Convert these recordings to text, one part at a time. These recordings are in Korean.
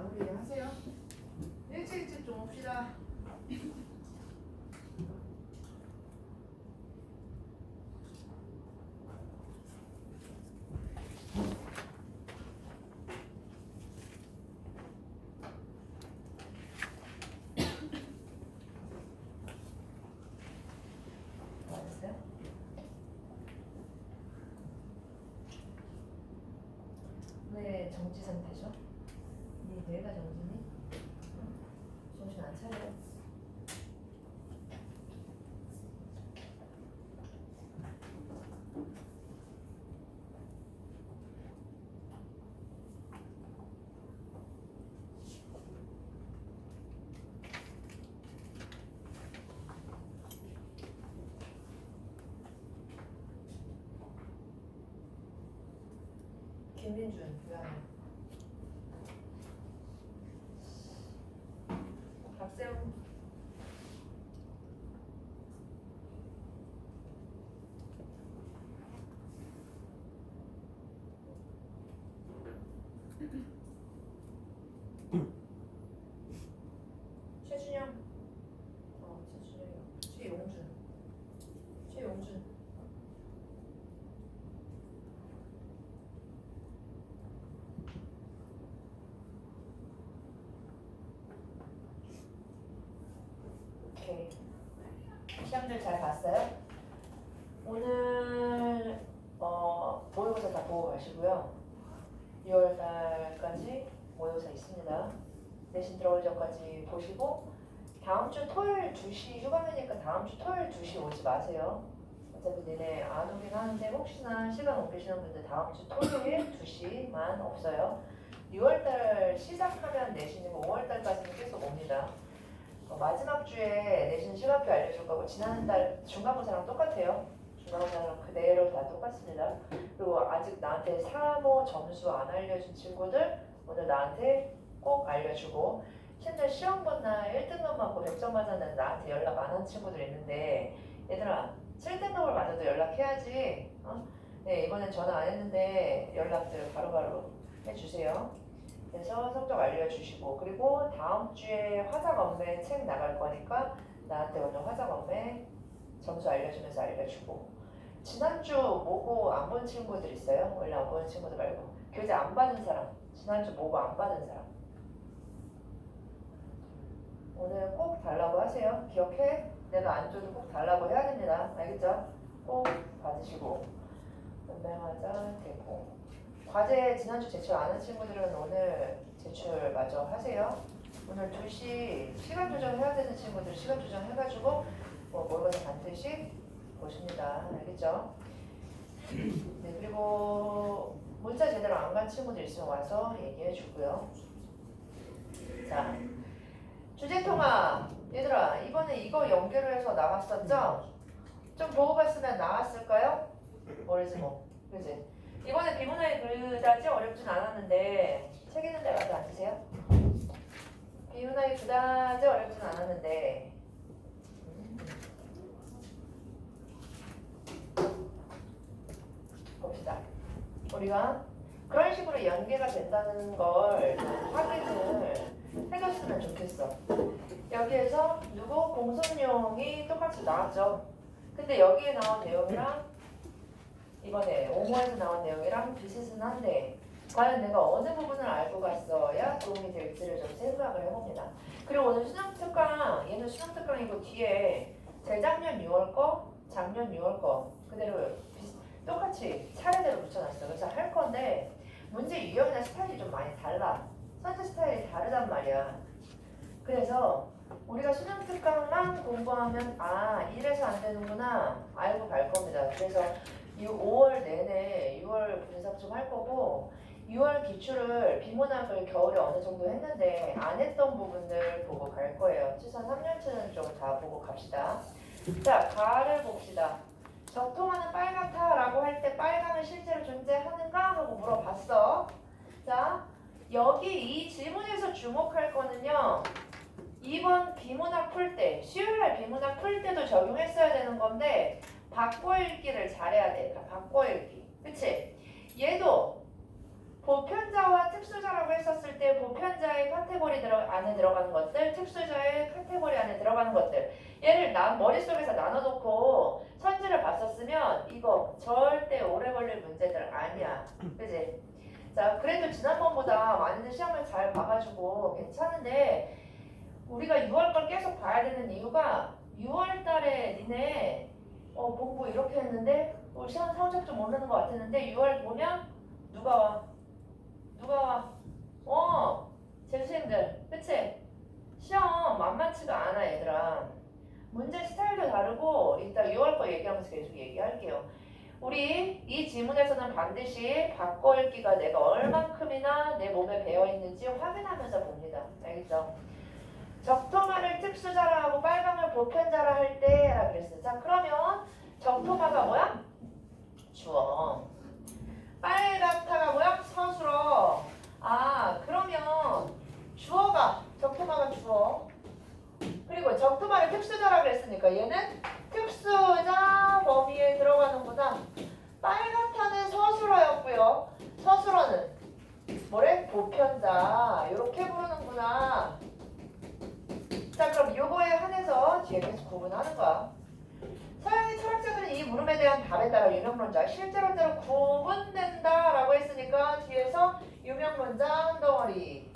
마무리하세요. 일찍 좀 옵시다. 알았어요? 왜 정지 상태죠? 네 뇌가 정지니? 정신 안 차려. 김민준, 미안해. 박세웅. 최준영. 최준영이요. 최용준. 최용준. 오케이. 시험들 잘 봤어요? 오늘 모의고사 다 보고 가시고요. 6월달까지 모의고사 있습니다. 내신 들어올 전까지 보시고 다음 주 토요일 2시 휴가니까 다음 주 토요일 2시 오지 마세요. 어차피 니네 안 오긴 하는데 혹시나 시간 옮기시는 분들 다음 주 토요일 2시만 없어요. 6월달 시작하면 내신이고 5월달까지는 계속 옵니다. 마지막 주에 내신 시간표 알려줄 거고 지난달 중간고사랑 똑같아요. 중간고사랑 그대로 다 똑같습니다. 그리고 아직 나한테 3호 점수 안 알려준 친구들 오늘 나한테 꼭 알려주고 심지어 시험 본 날 1등급 맞고 100점 맞았는데 나한테 연락 안 한 친구들 있는데 얘들아 7등급을 맞아도 연락해야지. 네 이번엔 전화 안 했는데 연락들 바로바로 해주세요. 그래서 성적 알려주시고 그리고 다음 주에 화작 업무 책 나갈 거니까 나한테 오늘 화작 업무 점수 알려주면서 알려주고 지난주 모고 안 본 친구들 있어요? 원래 안 본 친구들 말고 교재 안 받은 사람 지난주 모고 안 받은 사람 오늘 꼭 달라고 하세요. 기억해? 내가 안 줘도 꼭 달라고 해야 됩니다. 알겠죠? 꼭 받으시고 연맹하자 되고 과제 지난주 제출 안 한 친구들은 오늘 제출 마저 하세요. 오늘 2시 시간 조정해야 되는 친구들 시간 조정해가지고 모의고사 반드시 보십니다. 알겠죠? 네 그리고 문자 제대로 안 간 친구들 있으면 와서 얘기해 주고요. 자 주제통합 얘들아 이번에 이거 연결을 해서 나왔었죠? 좀 보고 갔으면 나왔을까요? 모르지 뭐 그지? 이번에 비문화에 그다지 어렵진 않았는데 책 있는 데 가서 앉으세요. 비문화에 그다지 어렵진 않았는데 봅시다. 우리가 그런 식으로 연계가 된다는 걸 확인을 해줬으면 좋겠어. 여기에서 누구 공손용이 똑같이 나왔죠. 근데 여기에 나온 내용이랑 이번에 옹호에서 나온 내용이랑 비슷한데 과연 내가 어느 부분을 알고 갔어야 도움이 될지를 좀 생각을 해봅니다. 그리고 오늘 수능특강, 얘는 수능특강이고 뒤에 재작년 6월 거, 작년 6월 거 그대로 똑같이 차례대로 붙여놨어. 그래서 할 건데 문제 유형이나 스타일이 좀 많이 달라. 선택 스타일이 다르단 말이야. 그래서 우리가 수능특강만 공부하면 이래서 안 되는구나 알고 갈 겁니다. 그래서 5월 내내 6월 분석 좀 할 거고 6월 기출을 비문학을 겨울에 어느 정도 했는데 안 했던 부분들 보고 갈 거예요. 최소한 3년치는 좀 다 보고 갑시다. 자, 가를 봅시다. 적통하는 빨갛다라고 할 때 빨강은 실제로 존재하는가 하고 물어봤어. 자, 여기 이 질문에서 주목할 거는요. 2번 비문학 풀 때, 수요일날 비문학 풀 때도 적용했어야 되는 건데 바꿔 읽기를 잘해야 돼. 바꿔 읽기. 그치? 얘도 보편자와 특수자라고 했었을 때 보편자의 카테고리 안에 들어가는 것들, 특수자의 카테고리 안에 들어가는 것들. 얘를 머릿속에서 나눠놓고 선지를 봤었으면 이거 절대 오래 걸릴 문제들 아니야. 그지? 자, 그래도 지난번보다 많이들 시험을 잘 봐가지고 괜찮은데 우리가 6월 걸 계속 봐야 되는 이유가 6월 달에 니네 공부 이렇게 했는데 시험 성적 좀 오르는 것 같았는데 6월 보면 누가 와? 누가 와? 재수생들. 그치? 시험 만만치가 않아 얘들아. 문제 스타일도 다르고 이따 6월 거 얘기하면서 계속 얘기할게요. 우리 이 지문에서는 반드시 바꿔 읽기가 내가 얼만큼이나 내 몸에 배어있는지 확인하면서 봅니다. 알겠죠? 적토마를 특수자라 하고 빨강을 보편자라 할 때라 그랬어. 자, 그러면 적토마가 뭐야? 주어. 빨갛다가 뭐야? 서술어. 아, 그러면 주어가 적토마가 주어. 그리고 적토마를 특수자라 그랬으니까 얘는 특수자 범위에 들어가는구나. 빨갛다는 서술어였고요. 서술어는 뭐래? 보편자. 이렇게 부르는구나. 자, 그럼 요거에 한해서 뒤에 계속 구분하는 거야. 서양의 철학자들은 이 물음에 대한 답에 따라 유명론자, 실제론자로 구분된다라고 했으니까 뒤에서 유명론자 한 덩어리,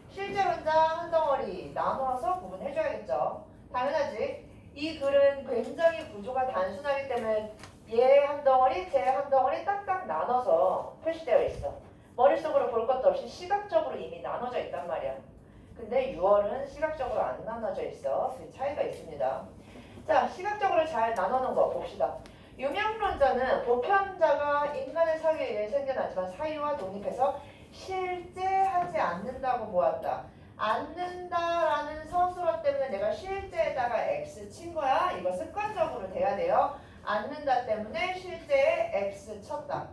실제론자 한 덩어리 나눠서 구분해줘야겠죠. 당연하지. 이 글은 굉장히 구조가 단순하기 때문에 얘 한 덩어리, 쟤 한 덩어리 딱딱 나눠서 표시되어 있어. 머릿속으로 볼 것도 없이 시각적으로 이미 나눠져 있단 말이야. 근데 6월은 시각적으로 안 나눠져 있어. 그 차이가 있습니다. 자, 시각적으로 잘 나눠놓은 거 봅시다. 유명론자는 보편자가 인간의 사유에 의해 생겨나지만 사유와 독립해서 실제하지 않는다고 보았다. 않는다라는 서술어 때문에 내가 실제에다가 X 친 거야. 이거 습관적으로 돼야 돼요. 않는다 때문에 실제에 X 쳤다.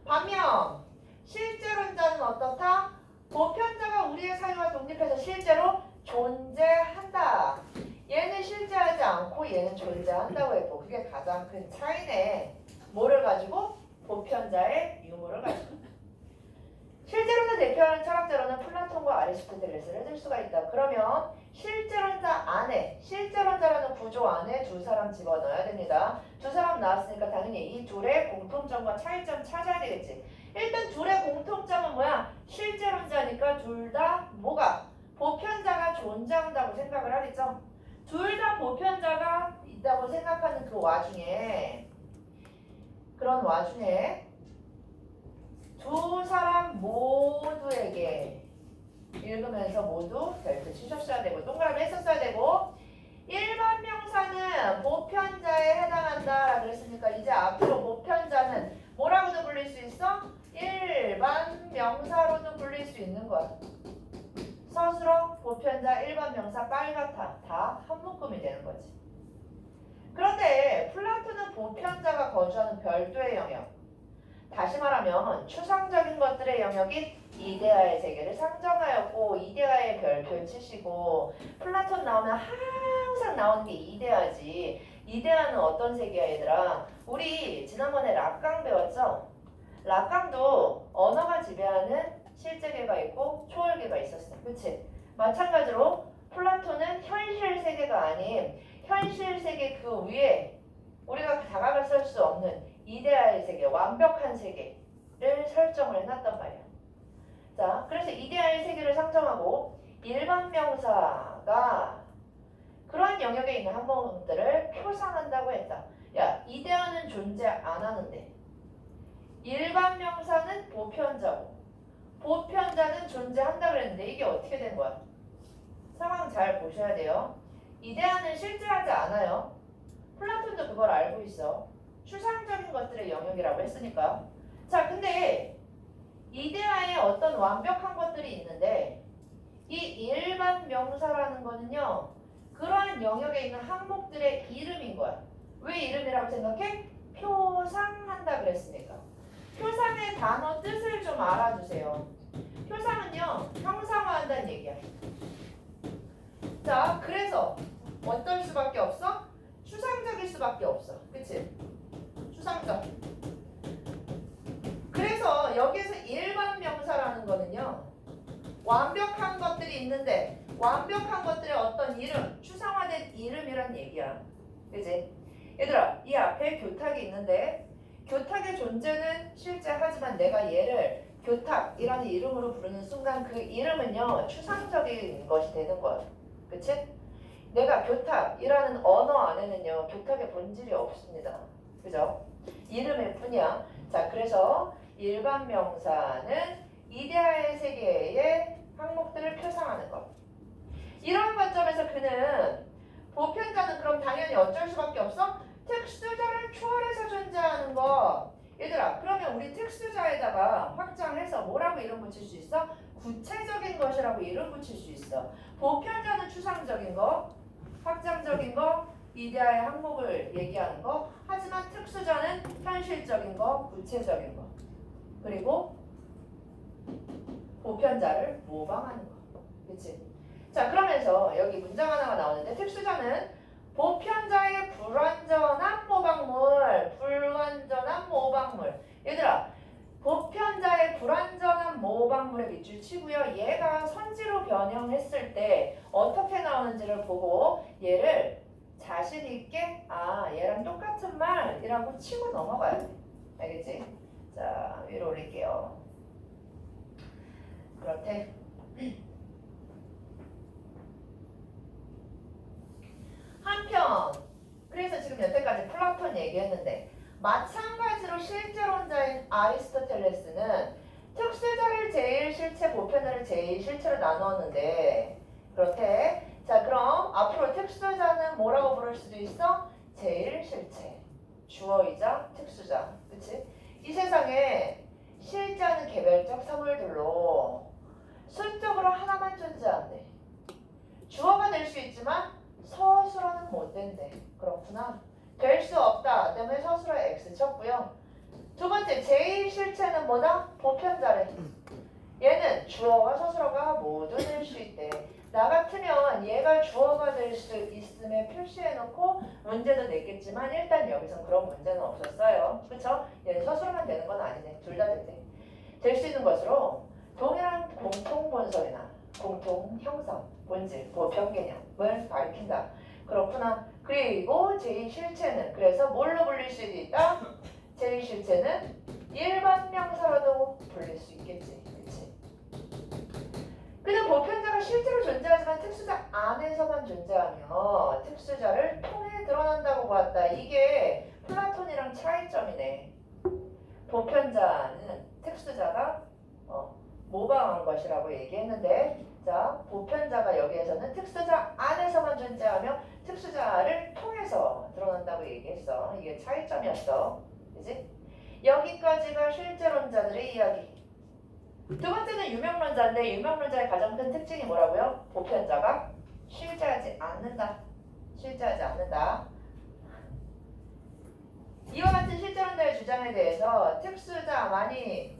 반면 실제론자는 어떻다? 보편자가 우리의 사유와 독립해서 실제로 존재한다. 얘는 실제하지 않고 얘는 존재한다고 했고 그게 가장 큰 차이네. 뭐를 가지고? 보편자의 유무를 가지고. 실제론을 대표하는 철학자로는 플라톤과 아리스토텔레스를 들 수가 있다. 그러면 실제론자 안에, 실제론자라는 구조 안에 두 사람 집어넣어야 됩니다. 두 사람 나왔으니까 당연히 이 둘의 공통점과 차이점 찾아야 되겠지. 일단 둘의 공통점은 뭐야? 실제론자니까 둘 다 뭐가? 보편자가 존재한다고 생각을 하겠죠? 둘 다 보편자가 있다고 생각하는 그 와중에 그런 와중에 두 사람 모두에게 읽으면서 모두 벨트 치셨어야 되고 동그라미 했었어야 되고 일반 명사는 보편자에 해당한다 그랬으니까 이제 앞으로 보편자는 뭐라고도 불릴 수 있어? 일반 명사로도 불릴 수 있는 거야. 서술어, 보편자, 일반 명사, 빨갛다 다 한 묶음이 되는 거지. 그런데 플라톤은 보편자가 거주하는 별도의 영역, 다시 말하면 추상적인 것들의 영역이 이데아의 세계를 상정하였고 이데아의 별표 치시고 플라톤 나오면 항상 나오는 게 이데아지. 이데아는 어떤 세계야 얘들아? 우리 지난번에 락강 배웠죠? 락강도 언어가 지배하는 실제계가 있고 초월계가 있었어. 그치? 마찬가지로 플라톤은 현실 세계가 아닌 현실 세계 그 위에 우리가 다가갈 수 없는 이데아의 세계, 완벽한 세계를 설정을 해놨단 말이야. 자, 그래서 이데아의 세계를 상정하고 일반 명사가 그러한 영역에 있는 항목들을 표상한다고 했다. 야, 이데아는 존재 안 하는데 일반 명사는 보편자고 보편자는 존재한다 그랬는데 이게 어떻게 된 거야? 상황 잘 보셔야 돼요. 이데아는 실제하지 않아요. 플라톤도 그걸 알고 있어. 추상적인 것들의 영역이라고 했으니까. 자, 근데 이데아에 어떤 완벽한 것들이 있는데 이 일반 명사라는 거는요. 그러한 영역에 있는 항목들의 이름인 거야. 왜 이름이라고 생각해? 표상한다 그랬으니까. 표상의 단어 뜻을 좀 알아주세요. 표상은요. 형상화한다는 얘기야. 자, 그래서 어떨 수밖에 없어? 추상적일 수밖에 없어. 그치? 추상적. 그래서 여기에서 일반 명사라는 완벽한 것들이 있는데 완벽한 것들의 어떤 이름, 추상화된 이름이란 얘기야. 그지? 얘들아, 이 앞에 교탁이 있는데 교탁의 존재는 실제 하지만 내가 얘를 교탁이라는 이름으로 부르는 순간 그 이름은요 추상적인 것이 되는 거야. 그치? 내가 교탁이라는 언어 안에는요 교탁의 본질이 없습니다. 그죠? 이름일 뿐이야. 자, 그래서 일반 명사는 이데아의 세계의 항목들을 표상하는 것. 이런 관점에서 그는 보편자는 그럼 당연히 어쩔 수밖에 없어? 특수자를 초월해서 존재하는 거. 얘들아, 그러면 우리 특수자에다가 확장해서 뭐라고 이름 붙일 수 있어? 구체적인 것이라고 이름 붙일 수 있어. 보편자는 추상적인 거, 확장적인 거, 이데아의 항목을 얘기하는 거. 하지만 특수자는 현실적인 거, 구체적인 거. 그리고 보편자를 모방하는 거. 그치? 자, 그러면서 여기 문장 하나가 나오는데 특수자는 보편자의 불완전한 모방물, 불완전한 모방물. 얘들아, 보편자의 불완전한 모방물의 밑줄 치고요. 얘가 선지로 변형했을 때 어떻게 나오는지를 보고 얘를 자신 있게 얘랑 똑같은 말이라고 치고 넘어가야 돼. 알겠지? 자, 위로 올릴게요. 그렇대. 한편 그래서 지금 여태까지 플라톤 얘기했는데 마찬가지로 실제론자인 아리스토텔레스는 특수자를 제일 실체, 보편자를 제일 실체로 나누었는데 그렇대. 자, 그럼 앞으로 특수자는 뭐라고 부를 수도 있어? 제일 실체. 주어이자 특수자. 그치? 이 세상에 실제하는 개별적 사물들로 수적으로 하나만 존재한대. 주어가 될 수 있지만 서술어는 못 된대. 그렇구나. 될 수 없다. 때문에 서술어에 X 쳤고요. 두 번째, 제일 실체는 뭐다? 보편자래. 얘는 주어가 서술어가 모두 될 수 있대. 나 같으면 얘가 주어가 될 수 있음에 표시해놓고 문제도 냈겠지만 일단 여기선 그런 문제는 없었어요. 그쵸? 얘는 서술어만 되는 건 아니네. 둘 다 된대. 될 수 있는 것으로 동일한 공통 본성이나 공통 형성, 본질, 보편 개념을 밝힌다. 그렇구나. 그리고 제2실체는 그래서 뭘로 불릴 수도 있다? 제2실체는 일반 명사로도 불릴 수 있겠지. 그치? 그는 보편자가 실제로 존재하지만 특수자 안에서만 존재하며 특수자를 통해 드러난다고 보았다. 이게 플라톤이랑 차이점이네. 보편자는 특수자가 모방한 것이라고 얘기했는데 자, 보편자가 여기에서는 특수자 안에서만 존재하며 특수자를 통해서 드러난다고 얘기했어. 이게 차이점이었어. 그지? 여기까지가 실제론자들의 이야기. 두 번째는 유명론자인데 유명론자의 가장 큰 특징이 뭐라고요? 보편자가 실제하지 않는다. 실제하지 않는다. 이와 같은 실제론자의 주장에 대해서 특수자만이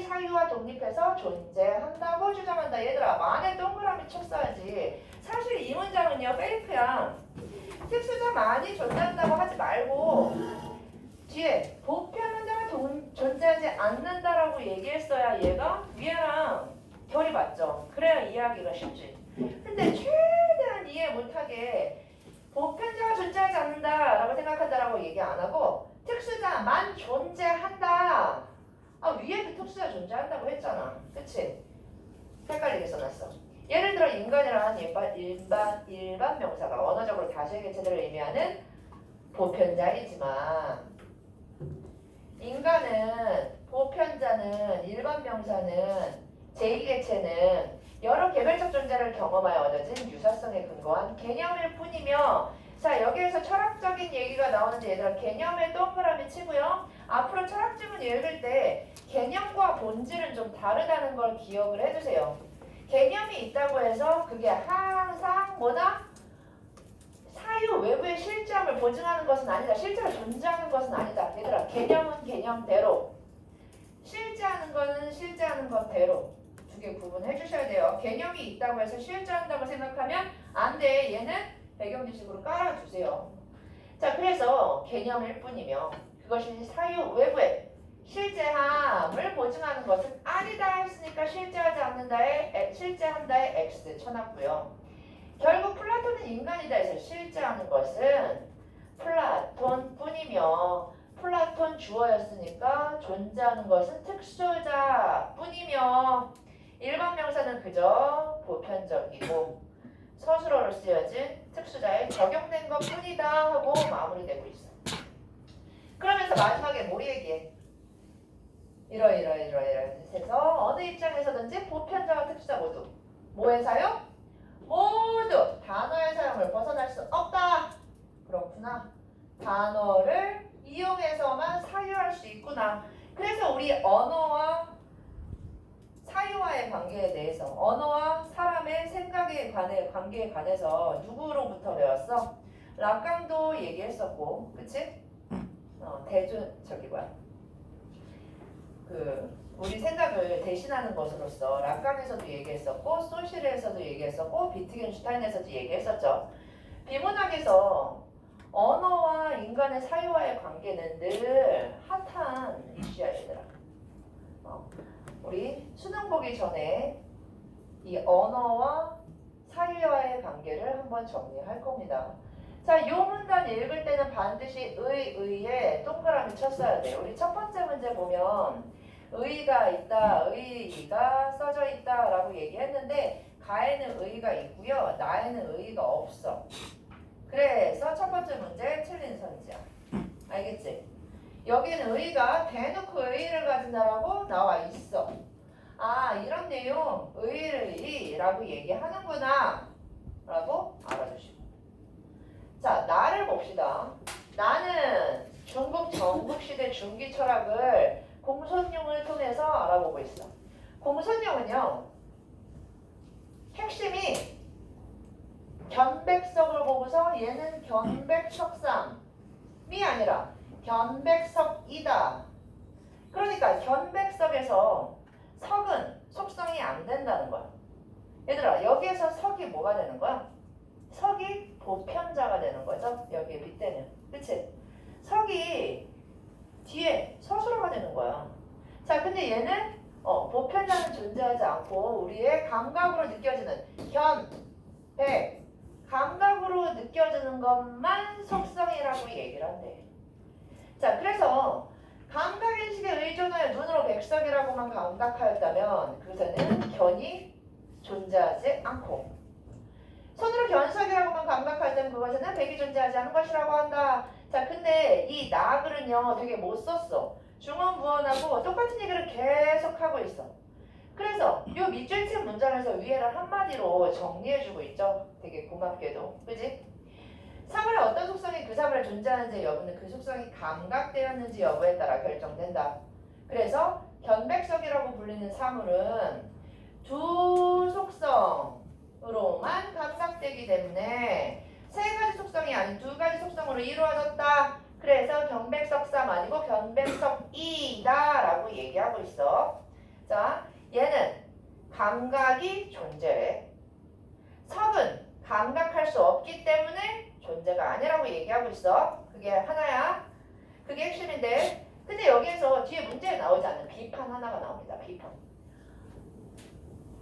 사유와 독립해서 존재한다고 주장한다. 얘들아, 만에 동그라미 쳤어야지. 사실 이 문장은요 페이크야. 특수자만이 존재한다고 하지 말고 뒤에 보편론자가 존재하지 않는다라고 얘기했어야 얘가 위에랑 결이 맞죠. 그래야 이해하기가 쉽지. 근데 최대한 이해 못하게 보편자가 존재하지 않는다라고 생각한다라고 얘기 안 하고 특수자만 존재한다. 위에도 특수자 존재한다고 했잖아. 그치? 헷갈리게 써놨어. 예를 들어 인간이란 일반 명사가 언어적으로 다수의 개체들을 의미하는 보편자이지만 인간은 보편자는 일반 명사는 제2개체는 여러 개별적 존재를 경험하여 얻어진 유사성에 근거한 개념일 뿐이며 자, 여기에서 철학적인 얘기가 나오는데 얘들아 개념에 동그라미 치고요. 앞으로 철학지문 읽을 때 개념과 본질은 좀 다르다는 걸 기억을 해주세요. 개념이 있다고 해서 그게 항상 뭐다? 사유 외부의 실제함을 보증하는 것은 아니다. 실제로 존재하는 것은 아니다. 얘들아 개념은 개념대로 실제하는 거는 실제하는 것대로 두 개 구분해 주셔야 돼요. 개념이 있다고 해서 실제한다고 생각하면 안 돼. 얘는 배경 지식으로 깔아주세요. 자, 그래서 개념일 뿐이며 그것이 사유 외부의 실제함을 보증하는 것은 아니다 했으니까 실제하지 않는다에 실제한다에 X 쳐놨고요. 결국 플라톤은 인간이다 해서 실제하는 것은 플라톤뿐이며 플라톤 주어였으니까 존재하는 것은 특수자뿐이며 일반 명사는 그저 보편적이고 서술어로 쓰여진 특수자에 적용된 것뿐이다 하고 마무리되고 있어. 그러면서 마지막에 뭘 얘기해? 이러해서 어느 입장에서든지 보편자와 특수자 모두 뭐의 사용? 모두 단어의 사용을 벗어날 수 없다. 그렇구나. 단어를 이용해서만 사유할 수 있구나. 그래서 우리 언어와 사유와의 관계에 대해서 언어와 사람의 생각에 관계에 관해서 누구로부터 배웠어? 라깡도 얘기했었고, 그치? 우리 생각을 대신하는 것으로서 라깡에서도 얘기했었고, 소실에서도 얘기했었고, 비트겐슈타인에서도 얘기했었죠. 비문학에서 언어와 인간의 사유와의 관계는 늘 핫한 이슈야, 얘들아. 우리 수능 보기 전에 이 언어와 사유와의 관계를 한번 정리할 겁니다. 자, 이 문단 읽을 때는 반드시 의에 동그라미 쳤어야 돼요. 우리 첫 번째 문제 보면 의가 있다, 의가 써져 있다 라고 얘기했는데 가에는 의가 있고요. 나에는 의가 없어. 그래서 첫 번째 문제 틀린 선지야. 알겠지? 여기는 의가 대놓고 의의를 가진다라고 나와 있어. 아, 이런 내용 의의라고 얘기하는구나 라고 알아주시고. 자, 나를 봅시다. 나는 중국 전국시대 중기 철학을 공손용을 통해서 알아보고 있어. 공손용은요, 핵심이 견백석을 보고서 얘는 견백석상이 아니라 견백석이다. 그러니까 견백석에서 석은 속성이 안 된다는 거야. 얘들아, 여기에서 석이 뭐가 되는 거야? 석이 보편자가 되는 거죠. 여기 밑에는. 그치? 석이 뒤에 서술어가 되는 거야. 자, 근데 얘는 보편자는 존재하지 않고 우리의 감각으로 느껴지는 백, 감각으로 느껴지는 것만 속성이라고 얘기를 한대. 자, 그래서 감각인식에 의존하여 눈으로 백석이라고만 감각하였다면 그것은 견이 존재하지 않고 손으로 견석이라고만 감각할 때는 그것에는 백이 존재하지 않은 것이라고 한다. 자, 근데 이 나글은요 되게 못 썼어. 중언부언하고 똑같은 얘기를 계속 하고 있어. 그래서 이 밑줄 친 문장에서 위에를 한마디로 정리해주고 있죠. 되게 고맙게도. 그지? 사물의 어떤 속성이 그 사물에 존재하는지 여부는 그 속성이 감각되었는지 여부에 따라 결정된다. 그래서 견백석이라고 불리는 사물은 두 속성으로만 감각되기 때문에 세 가지 속성이 아닌 두 가지 속성으로 이루어졌다. 그래서 견백석삼 아니고 견백석이다 라고 얘기하고 있어. 자, 얘는 감각이 존재해. 석은 감각할 수 없기 때문에 존재가 아니라고 얘기하고 있어. 그게 하나야. 그게 핵심인데, 근데 여기에서 뒤에 문제에 나오지 않는 비판 하나가 나옵니다. 비판.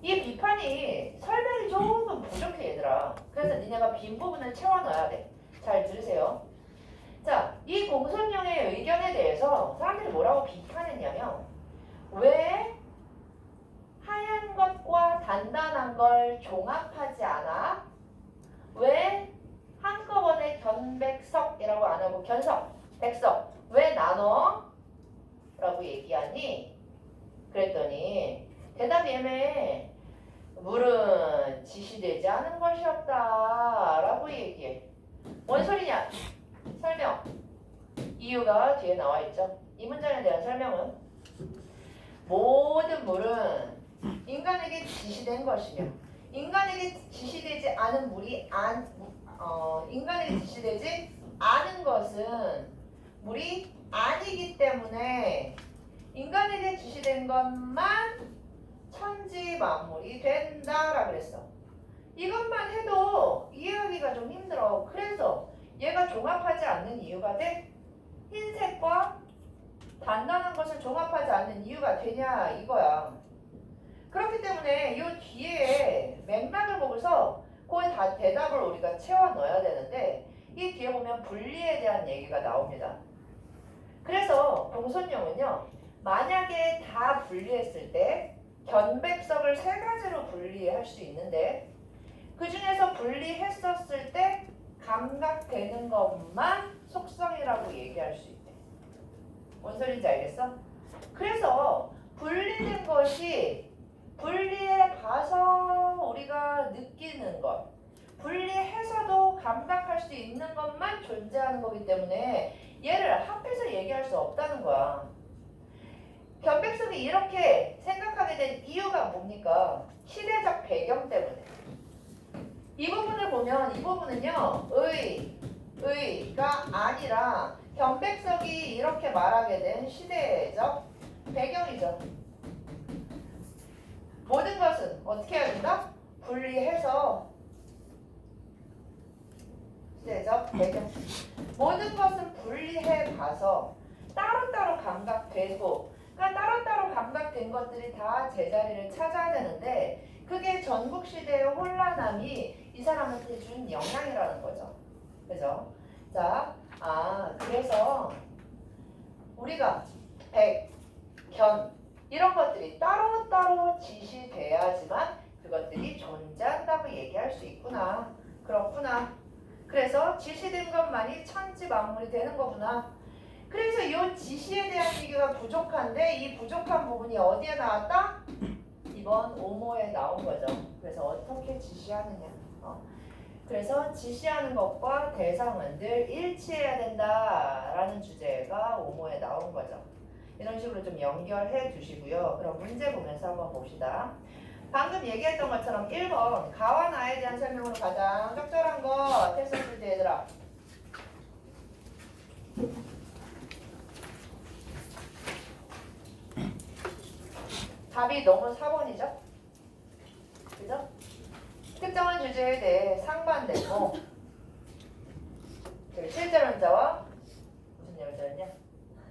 이 비판이 설명이 조금 부족해, 얘들아. 그래서 니네가 빈 부분을 채워 넣어야 돼. 잘 들으세요. 자, 이 공손령의 의견에 대해서 사람들이 뭐라고 비판했냐면, 왜 하얀 것과 단단한 걸 종합하지 않아? 왜 한꺼번에 견백석이라고 안 하고 견석, 백석 왜 나눠? 라고 얘기하니? 그랬더니 대답이 애매해. 물은 지시되지 않은 것이 없다 라고 얘기해. 뭔 소리냐? 설명. 이유가 뒤에 나와 있죠. 이 문장에 대한 설명은 모든 물은 인간에게 지시된 것이며 인간에게 지시되지 않은 물이 인간에게 지시되지 않은 것은 물이 아니기 때문에 인간에게 지시된 것만 천지 만물이 된다라 그랬어. 이것만 해도 이해하기가 좀 힘들어. 그래서 얘가 종합하지 않는 이유가 돼. 흰색과 단단한 것을 종합하지 않는 이유가 되냐 이거야. 그렇기 때문에 이 뒤에 맥락을 보고서 그걸 다 대답을 우리가 채워 넣어야 되는데 이 뒤에 보면 분리에 대한 얘기가 나옵니다. 그래서 공손용은요. 만약에 다 분리했을 때 견백석을 세 가지로 분리할 수 있는데 그 중에서 분리했었을 때 감각되는 것만 속성이라고 얘기할 수 있대. 뭔 소리인지 알겠어? 그래서 분리된 것이 분리해 봐서 우리가 느끼는 것, 분리해서도 감각할 수 있는 것만 존재하는 거기 때문에 얘를 합해서 얘기할 수 없다는 거야. 견백석이 이렇게 생각하게 된 이유가 뭡니까? 시대적 배경 때문에. 이 부분을 보면 이 부분은요. 의가 아니라 견백석이 이렇게 말하게 된 시대적 배경이죠. 모든 것은 어떻게 해야 된다? 분리해서 시대적 배경. 모든 것은 분리해 봐서 따로따로 감각되고 그러니까 따로따로 감각된 것들이 다 제자리를 찾아야 되는데 그게 전국시대의 혼란함이 이 사람한테 준 영향이라는 거죠. 그죠? 자, 그래서 우리가 백, 견 이런 것들이 따로따로 지시돼야지만 그것들이 존재한다고 얘기할 수 있구나. 그렇구나. 그래서 지시된 것만이 천지만물이 되는 거구나. 그래서 이 지시에 대한 얘기가 부족한데 이 부족한 부분이 어디에 나왔다? 이번 오모에 나온 거죠. 그래서 어떻게 지시하느냐. 그래서 지시하는 것과 대상은 늘 일치해야 된다라는 주제가 오모에 나온 거죠. 이런 식으로 좀 연결해 두시고요. 그럼 문제 보면서 한번 봅시다. 방금 얘기했던 것처럼 1번 가와 나에 대한 설명으로 가장 적절한 거 했었을 때 얘들아 답이 너무 4번이죠? 그죠? 특정한 주제에 대해 상반되고 실제론자와 무슨 열자였냐?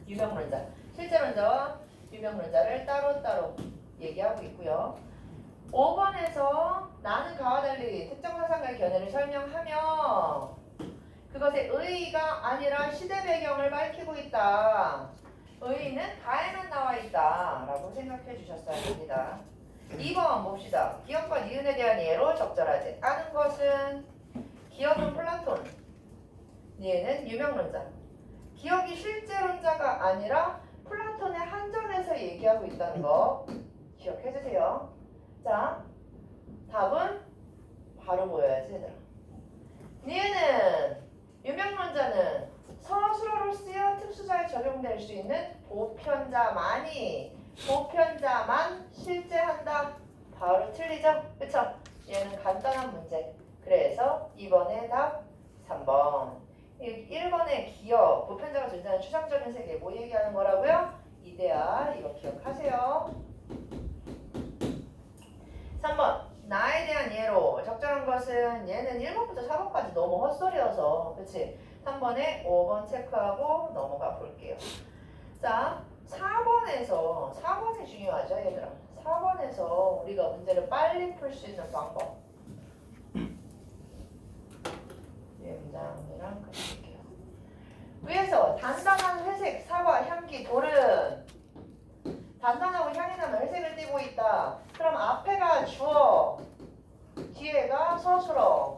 유명론자 실제론자와 유명론자를 따로따로 얘기하고 있고요. 5번에서 나는 가와 달리 특정 사상과의 견해를 설명하며 그것의 의의가 아니라 시대 배경을 밝히고 있다. 의의는 가에만 나와 있다 라고 생각해 주셨어야 됩니다. 2번 봅시다. 기억과 니은에 대한 예로 적절하지 않은 것은 기억은 플라톤, 니은은 유명론자. 기억이 실제론자가 아니라 플라톤의 한정에서 얘기하고 있다는 거 기억해 주세요. 자, 답은 바로 보여야지 얘들아. 니은은 유명론자는 서술어로 쓰여 특수자에 적용될 수 있는 보편자만 실제한다. 바로 틀리죠? 그쵸? 얘는 간단한 문제. 그래서 2번의 답 3번. 1번의 기억, 보편자가 존재하는 추상적인 세계 뭐 얘기하는 거라고요? 이데아 이거 기억하세요. 3번 나에 대한 예로 적절한 것은 얘는 1번부터 4번까지 너무 헛소리여서 그치? 3번에 5번 체크하고 넘어가 볼게요. 자 4번이 중요하죠 얘들아. 4번에서 우리가 문제를 빨리 풀 수 있는 방법 문장이랑 같이 볼게요. 위에서 단단한 회색, 사과, 향기, 돌은 단단하고 향이 나는 회색을 띠고 있다. 그럼 앞에가 주어, 뒤에가 서술어.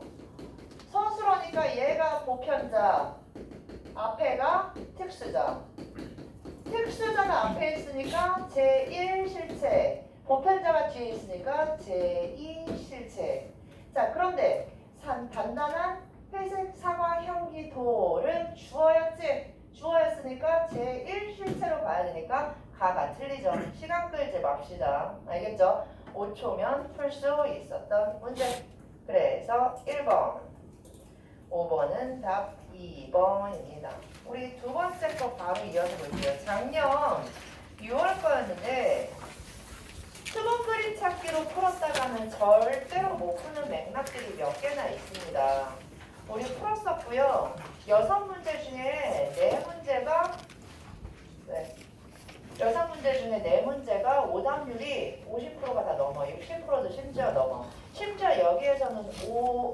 서술어니까 얘가 보편자, 앞에가 특수자. 특수자가 앞에 있으니까 제1 실체, 보편자가 뒤에 있으니까 제2 실체. 자, 그런데 단단한 회색, 사과, 향기, 돌은 주어였지? 주어였으니까 제1 실체로 봐야 되니까 가가 틀리죠. 시간 끌지 맙시다. 알겠죠? 5초면 풀 수 있었던 문제. 그래서 1번, 5번은 답 2번입니다. 우리 두 번째 거 바로 이어서 볼게요. 작년 6월 거였는데 수분 그림 찾기로 풀었다가는 절대로 못 푸는 맥락들이 몇 개나 있습니다. 우리 풀었었고요. 6문제 중에 4문제가 여섯 문제 중에 네 문제가 오답률이 50%가 다 넘어. 60%도 심지어 넘어. 심지어 여기에서는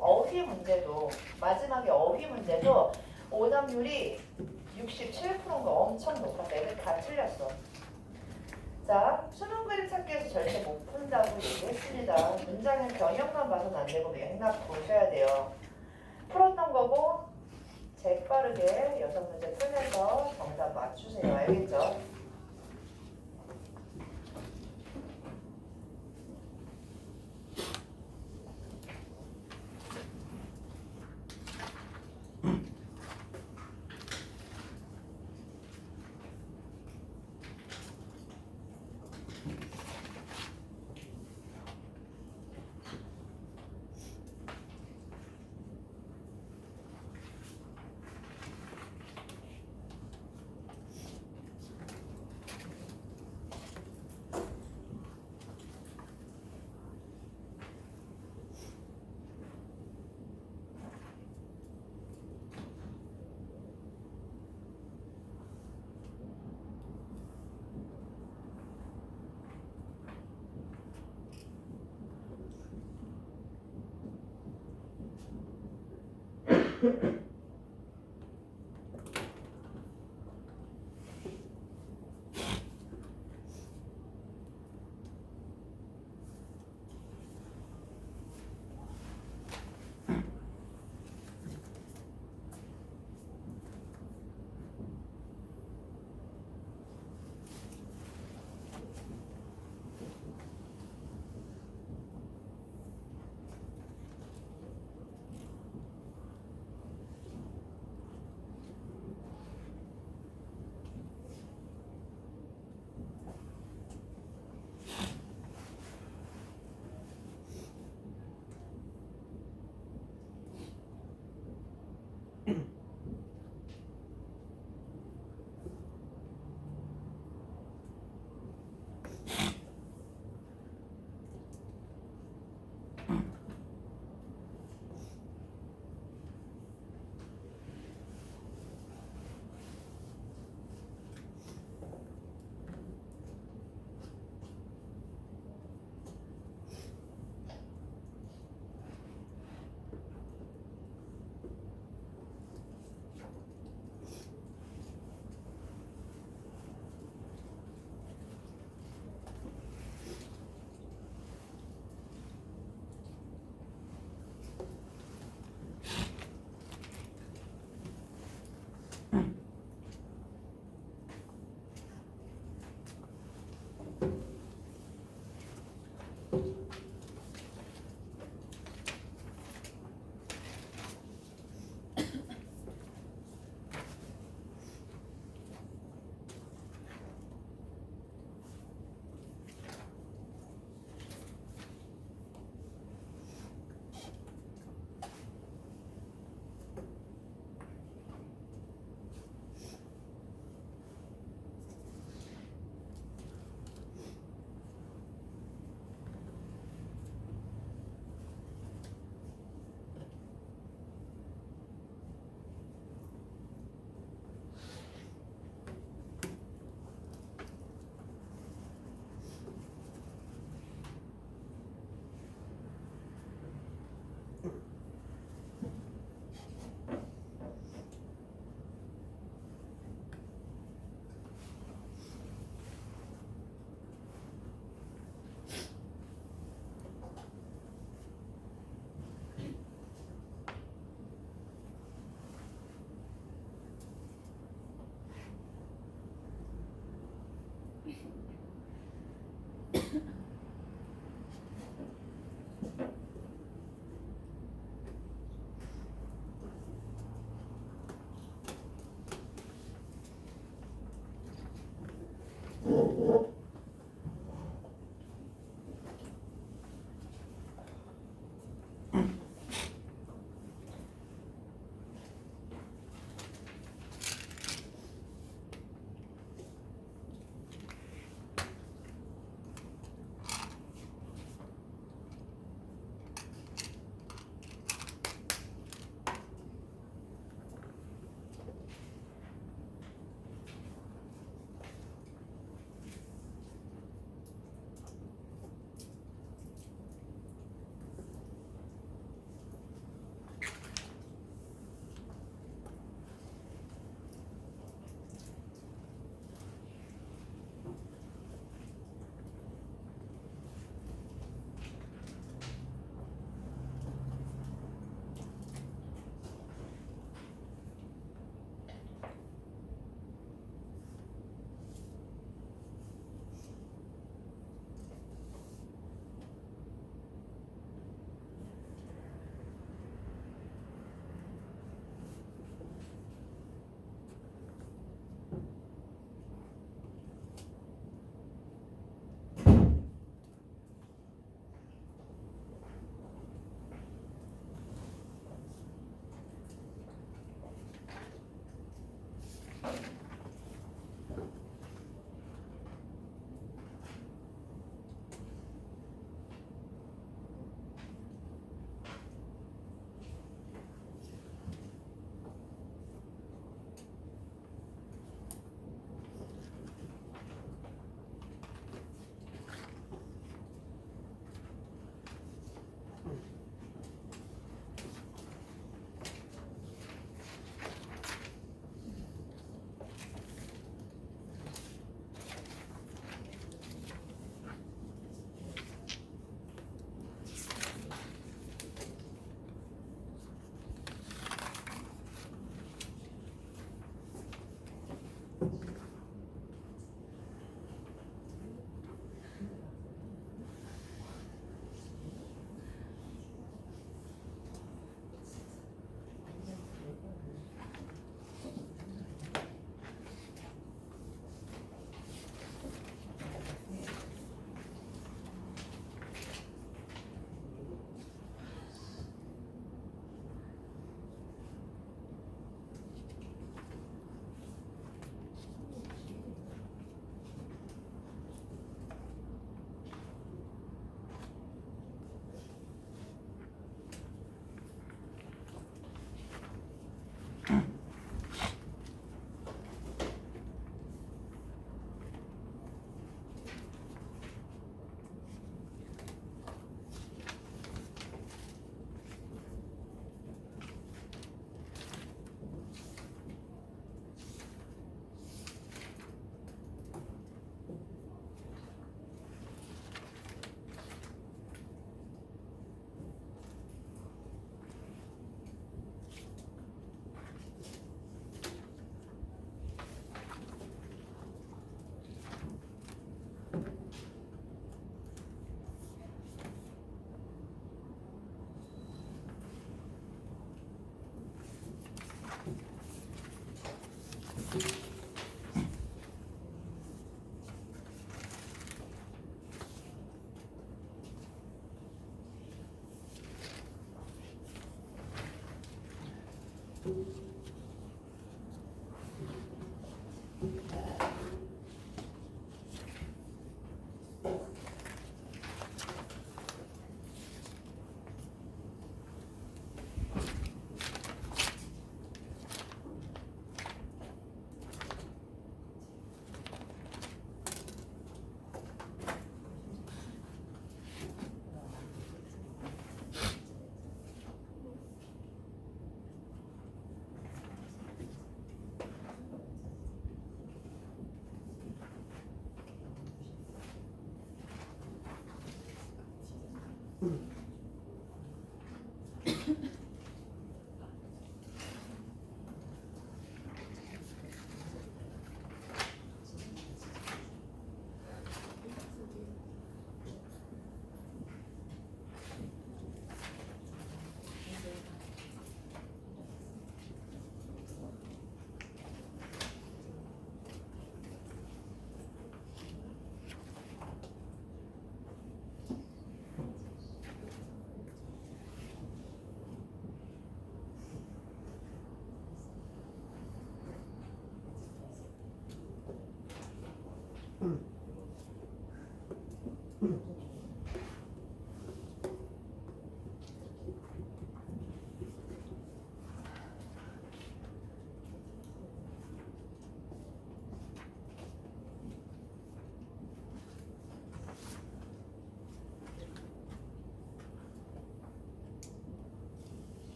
어휘 문제도 마지막에 어휘 문제도 오답률이 67%인 거 엄청 높았어. 애들 다 틀렸어. 자, 수능 그림 찾기에서 절대 못 푼다고 얘기했습니다. 문장의 변형만 봐서는 안 되고 맥락 보셔야 돼요. 풀었던 거고 재빠르게 여섯 문제 풀면서 정답 맞추세요. 알겠죠?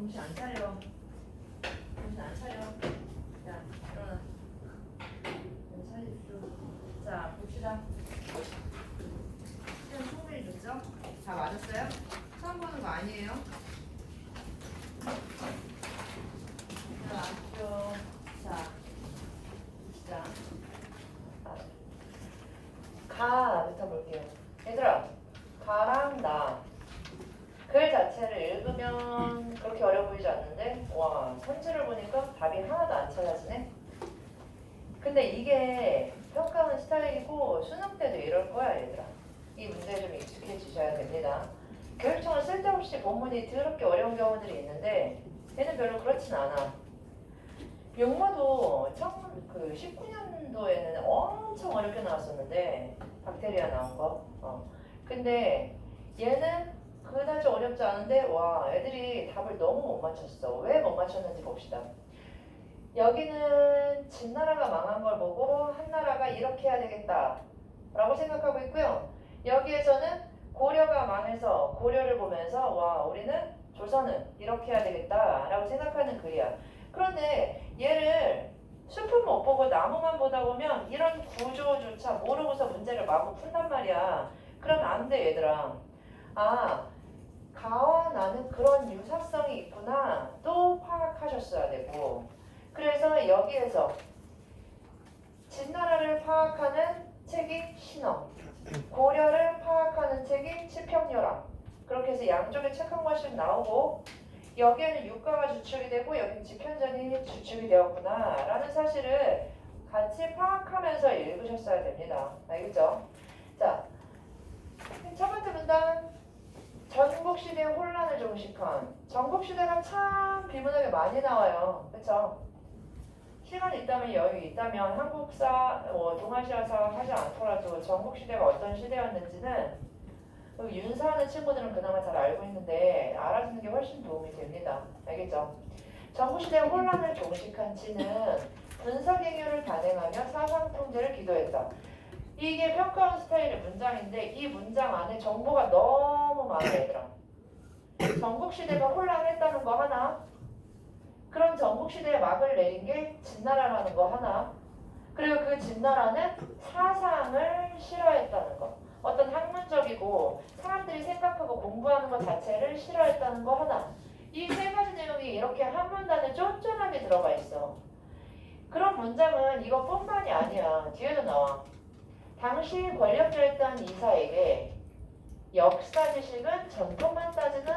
정신 안 차려. 정신 안 차려. 야, 일어나. 정신 차리십시오. 자, 봅시다. 시간 충분히 줬죠? 다 맞았어요? 처음 보는 거 아니에요? 일어나십시오. 자, 봅시다. 가부터 볼게요. 얘들아, 가랑 나. 글 자체를 읽으면 그렇게 어려 보이지 않는데, 와, 선지를 보니까 답이 하나도 안 찾아지네. 근데 이게 평가하는 스타일이고 수능 때도 이럴 거야, 얘들아. 이 문제에 좀 익숙해지셔야 됩니다. 교육청은 쓸데없이 본문이 더럽게 어려운 경우들이 있는데 얘는 별로 그렇진 않아. 용모도 19년도에는 엄청 어렵게 나왔었는데 박테리아 나온 거. 근데 얘는 그다지 어렵지 않은데 와, 애들이 답을 너무 못 맞췄어. 왜 못 맞췄는지 봅시다. 여기는 진나라가 망한 걸 보고 한나라가 이렇게 해야 되겠다 라고 생각하고 있고요. 여기에서는 고려가 망해서 고려를 보면서 와, 우리는 조선은 이렇게 해야 되겠다 라고 생각하는 글이야. 그런데 얘를 숲은 못 보고 나무만 보다 보면 이런 구조조차 모르고서 문제를 마구 푼단 말이야. 그러면 안 돼, 얘들아. 아, 가와 나는 그런 유사성이 있구나 또 파악하셨어야 되고, 그래서 여기에서 진나라를 파악하는 책이 신어, 고려를 파악하는 책이 치평요람. 그렇게 해서 양쪽에 책 한 권씩 나오고 여기에는 유가가 주축이 되고 여기는 집현전이 주축이 되었구나 라는 사실을 같이 파악하면서 읽으셨어야 됩니다. 알겠죠? 자, 첫 번째 문단. 전국시대의 혼란을 종식한. 전국시대가 참 비문학에 많이 나와요. 그쵸? 시간 있다면 여유 있다면 한국사, 동아시아사 하지 않더라도 전국시대가 어떤 시대였는지는 윤사하는 친구들은 그나마 잘 알고 있는데 알아두는 게 훨씬 도움이 됩니다. 알겠죠? 전국시대의 혼란을 종식한 치는 분석행위를 단행하며 사상통제를 기도했다. 이게 평가원 스타일의 문장인데 이 문장 안에 정보가 너무 많아, 얘들아. 전국시대가 혼란했다는 거 하나, 그럼 전국시대에 막을 내린 게 진나라라는 거 하나, 그리고 그 진나라는 사상을 싫어했다는 거, 어떤 학문적이고 사람들이 생각하고 공부하는 것 자체를 싫어했다는 거 하나. 이 세 가지 내용이 이렇게 한 문단에 쫀쫀하게 들어가 있어. 그런 문장은 이것뿐만이 아니야. 뒤에도 나와. 당시 권력자였던 이사에게 역사 지식은 전통만 따지는